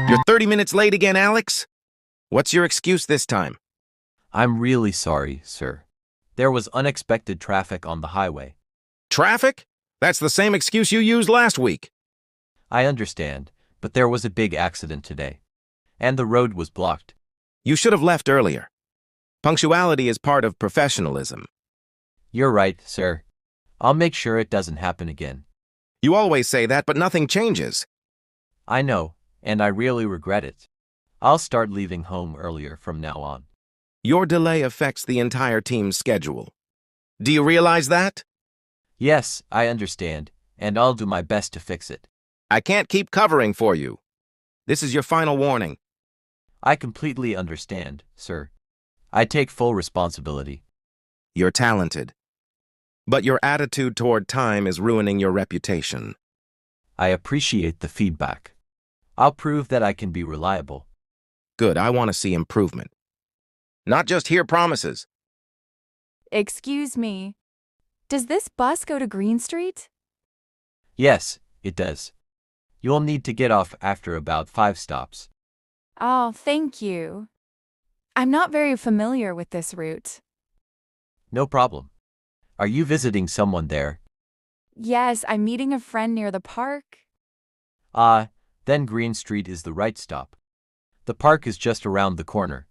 You're 30 minutes late again, Alex? What's your excuse this time? I'm really sorry, sir. There was unexpected traffic on the highway. Traffic? That's the same excuse you used last week. I understand, but there was a big accident today, and the road was blocked. You should have left earlier. Punctuality is part of professionalism. You're right, sir. I'll make sure it doesn't happen again. You always say that, but nothing changes. I know, and I really regret it. I'll start leaving home earlier from now on. Your delay affects the entire team's schedule. Do you realize that? Yes, I understand, and I'll do my best to fix it. I can't keep covering for you. This is your final warning. I completely understand, sir. I take full responsibility. You're talented. But your attitude toward time is ruining your reputation. I appreciate the feedback. I'll prove that I can be reliable. Good, I want to see improvement. Not just hear promises. Excuse me. Does this bus go to Green Street? Yes, it does. You'll need to get off after about 5 stops. Oh, thank you. I'm not very familiar with this route. No problem. Are you visiting someone there? Yes, I'm meeting a friend near the park. Then Green Street is the right stop. The park is just around the corner.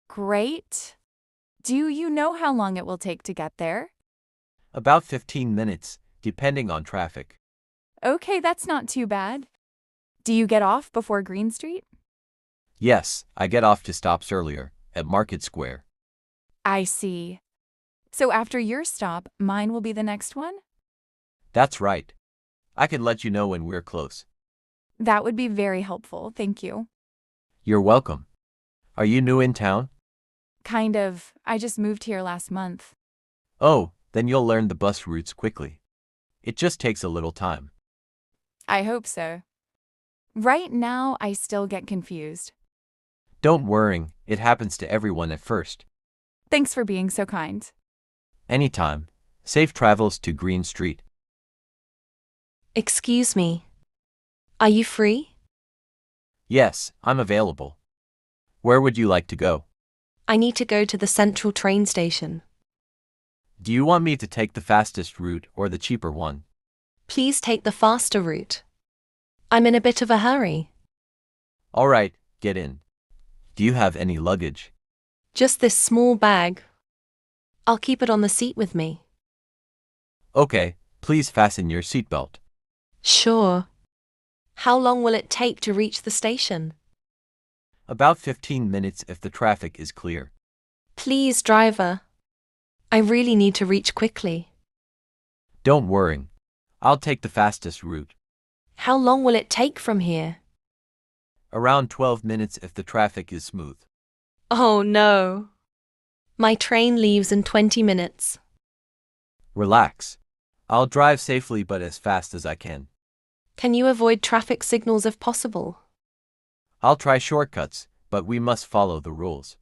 Great. Do you know how long it will take to get there? About 15 minutes, depending on traffic. Okay, that's not too bad. Do you get off before Green Street? Yes, I get off 2 stops earlier, at Market Square. I see. So after your stop, mine will be the next one? That's right. I can let you know when we're close. That would be very helpful, thank you. You're welcome. Are you new in town? Kind of. I just moved here last month. Oh, then you'll learn the bus routes quickly. It just takes a little time. I hope so. Right now, I still get confused. Don't worry, it happens to everyone at first. Thanks for being so kind. Anytime. Safe travels to Green Street. Excuse me. Are you free? Yes, I'm available. Where would you like to go? I need to go to the central train station. Do you want me to take the fastest route or the cheaper one? Please take the faster route. I'm in a bit of a hurry. All right, get in. Do you have any luggage? Just this small bag. I'll keep it on the seat with me. Okay, please fasten your seatbelt. Sure. How long will it take to reach the station? About 15 minutes if the traffic is clear. Please, driver. I really need to reach quickly. Don't worry. I'll take the fastest route. How long will it take from here? Around 12 minutes if the traffic is smooth. Oh no. My train leaves in 20 minutes. Relax. I'll drive safely but as fast as I can. Can you avoid traffic signals if possible? I'll try shortcuts, but we must follow the rules.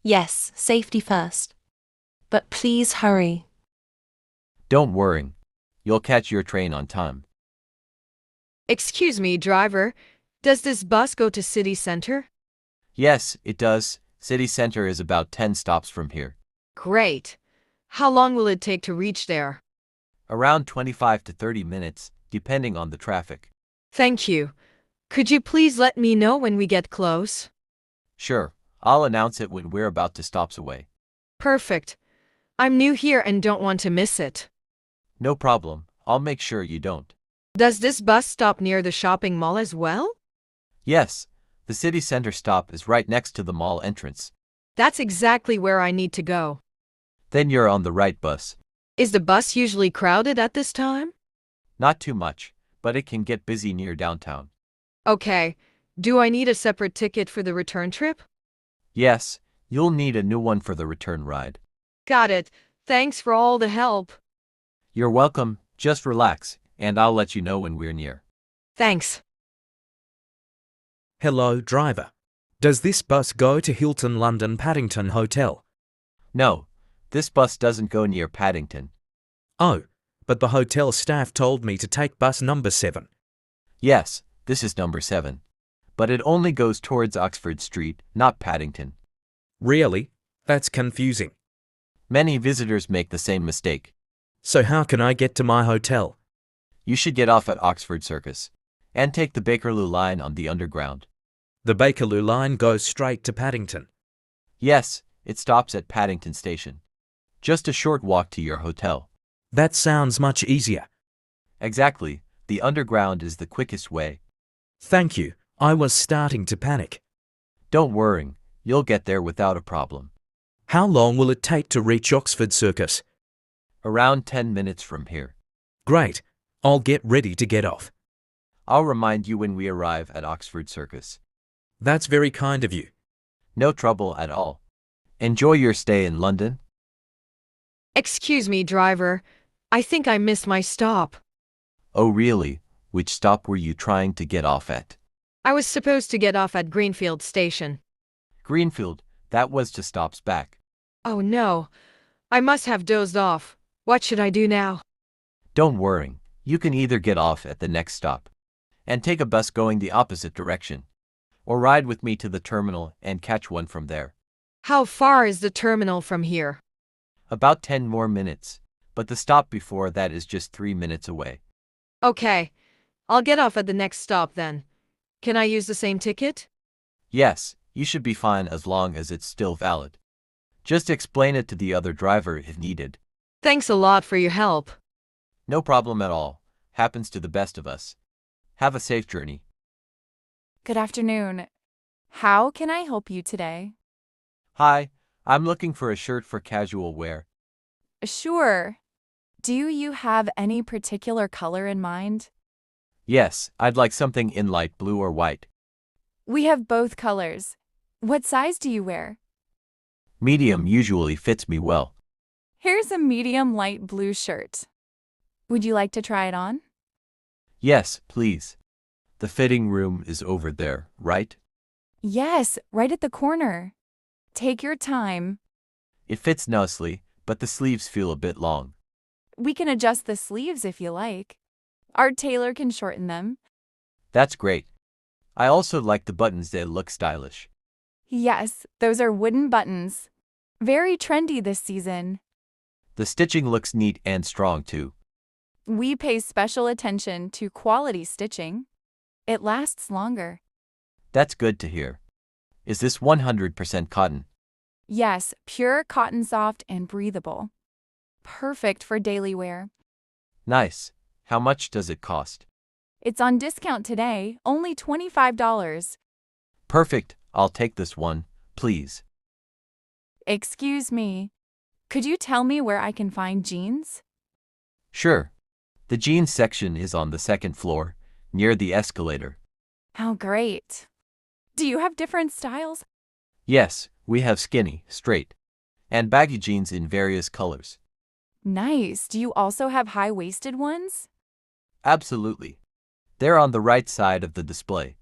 Yes, safety first. But please hurry. Don't worry. You'll catch your train on time. Excuse me, driver. Does this bus go to City Center? Yes, it does. City Center is about 10 stops from here. Great. How long will it take to reach there? Around 25 to 30 minutes, depending on the traffic. Thank you. Could you please let me know when we get close? Sure, I'll announce it when we're about 2 stops away. Perfect. I'm new here and don't want to miss it. No problem. I'll make sure you don't. Does this bus stop near the shopping mall as well? Yes, the city center stop is right next to the mall entrance. That's exactly where I need to go. Then you're on the right bus. Is the bus usually crowded at this time? Not too much, but it can get busy near downtown. Okay. Do I need a separate ticket for the return trip? Yes, you'll need a new one for the return ride. Got it. Thanks for all the help. You're welcome. Just relax, and I'll let you know when we're near. Thanks. Hello, driver. Does this bus go to Hilton London Paddington Hotel? No, this bus doesn't go near Paddington. Oh, but the hotel staff told me to take bus number 7. Yes, this is number 7. but it only goes towards Oxford Street, not Paddington. Really? That's confusing. Many visitors make the same mistake. So how can I get to my hotel? You should get off at Oxford Circus and take the Bakerloo line on the Underground. The Bakerloo line goes straight to Paddington. Yes, it stops at Paddington Station. Just a short walk to your hotel. That sounds much easier. Exactly, the Underground is the quickest way. Thank you. I was starting to panic. Don't worry, you'll get there without a problem. How long will it take to reach Oxford Circus? Around 10 minutes from here. Great. I'll get ready to get off. I'll remind you when we arrive at Oxford Circus. That's very kind of you. No trouble at all. Enjoy your stay in London. Excuse me, driver. I think I missed my stop. Oh really? Which stop were you trying to get off at? I was supposed to get off at Greenfield Station. Greenfield, that was 2 stops back. Oh no. I must have dozed off. What should I do now? Don't worry, you can either get off at the next stop and take a bus going the opposite direction, or ride with me to the terminal and catch one from there. How far is the terminal from here? About 10 more minutes, but the stop before that is just 3 minutes away. Okay. I'll get off at the next stop then. Can I use the same ticket? Yes, you should be fine as long as it's still valid. Just explain it to the other driver if needed. Thanks a lot for your help. No problem at all. Happens to the best of us. Have a safe journey. Good afternoon. How can I help you today? Hi, I'm looking for a shirt for casual wear. Sure. Do you have any particular color in mind? Yes, I'd like something in light blue or white. We have both colors. What size do you wear? Medium usually fits me well. Here's a medium light blue shirt. Would you like to try it on? Yes, please. The fitting room is over there, right? Yes, right at the corner. Take your time. It fits nicely, but the sleeves feel a bit long. We can adjust the sleeves if you like. Our tailor can shorten them. That's great. I also like the buttons, they look stylish. Yes, those are wooden buttons. Very trendy this season. The stitching looks neat and strong too. We pay special attention to quality stitching. It lasts longer. That's good to hear. Is this 100% cotton? Yes, pure cotton soft and breathable. Perfect for daily wear. Nice. How much does it cost? It's on discount today, only $25. Perfect. I'll take this one, please. Excuse me. Could you tell me where I can find jeans? Sure. The jeans section is on the 2nd floor, near the escalator. How great. Do you have different styles? Yes, we have skinny, straight, and baggy jeans in various colors. Nice. Do you also have high-waisted ones? Absolutely. They're on the right side of the display.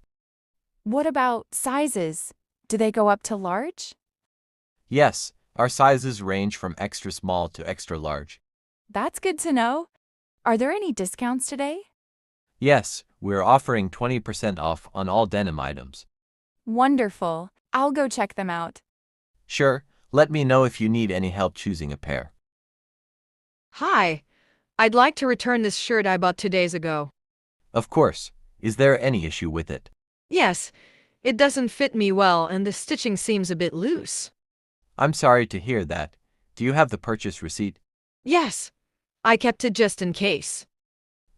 What about sizes? Do they go up to large? Yes, our sizes range from extra small to extra large. That's good to know. Are there any discounts today? Yes, we're offering 20% off on all denim items. Wonderful. I'll go check them out. Sure, let me know if you need any help choosing a pair. Hi. I'd like to return this shirt I bought 2 days ago. Of course. Is there any issue with it? Yes. It doesn't fit me well and the stitching seems a bit loose. I'm sorry to hear that. Do you have the purchase receipt? Yes. I kept it just in case.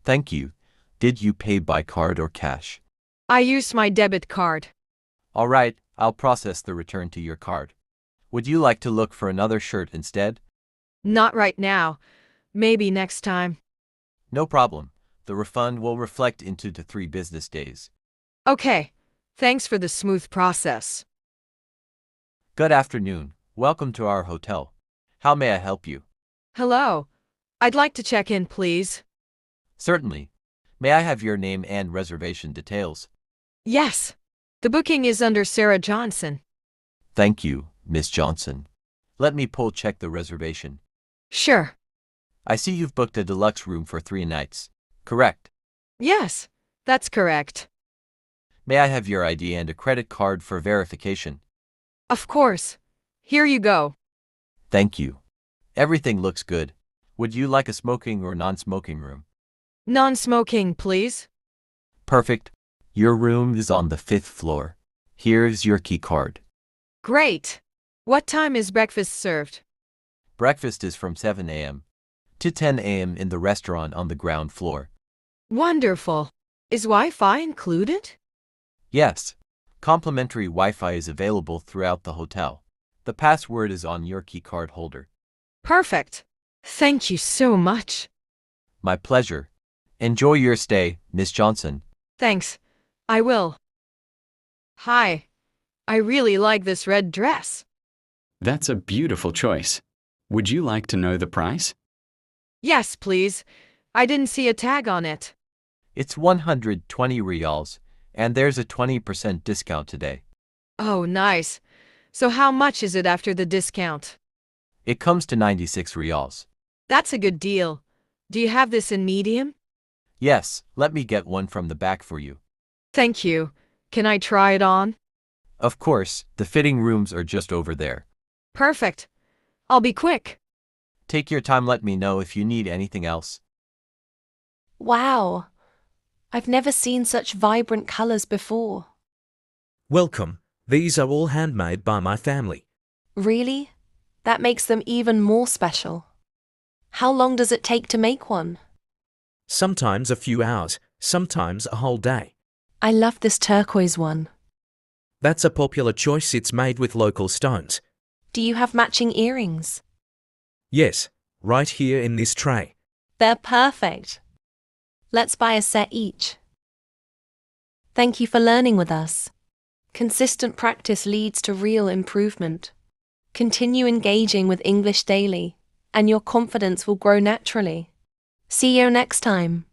Thank you. Did you pay by card or cash? I used my debit card. All right, I'll process the return to your card. Would you like to look for another shirt instead? Not right now. Maybe next time. No problem. The refund will reflect into the 3 business days. Okay. Thanks for the smooth process. Good afternoon. Welcome to our hotel. How may I help you? Hello. I'd like to check in, please. Certainly. May I have your name and reservation details? Yes. The booking is under Sarah Johnson. Thank you, Miss Johnson. Let me check the reservation. Sure. I see you've booked a deluxe room for 3 nights. Correct? Yes, that's correct. May I have your ID and a credit card for verification? Of course. Here you go. Thank you. Everything looks good. Would you like a smoking or non-smoking room? Non-smoking, please. Perfect. Your room is on the 5th floor. Here's your key card. Great. What time is breakfast served? Breakfast is from 7 a.m. to 10 a.m. in the restaurant on the ground floor. Wonderful. Is Wi-Fi included? Yes. Complimentary Wi-Fi is available throughout the hotel. The password is on your key card holder. Perfect. Thank you so much. My pleasure. Enjoy your stay, Miss Johnson. Thanks. I will. Hi. I really like this red dress. That's a beautiful choice. Would you like to know the price? Yes, please. I didn't see a tag on it. It's 120 reals, and there's a 20% discount today. Oh, nice. So how much is it after the discount? It comes to 96 reals. That's a good deal. Do you have this in medium? Yes, let me get one from the back for you. Thank you. Can I try it on? Of course, the fitting rooms are just over there. Perfect. I'll be quick. Take your time, let me know if you need anything else. Wow. I've never seen such vibrant colors before. Welcome. These are all handmade by my family. Really? That makes them even more special. How long does it take to make one? Sometimes a few hours, sometimes a whole day. I love this turquoise one. That's a popular choice. It's made with local stones. Do you have matching earrings? Yes, right here in this tray. They're perfect. Let's buy a set each. Thank you for learning with us. Consistent practice leads to real improvement. Continue engaging with English daily, and your confidence will grow naturally. See you next time.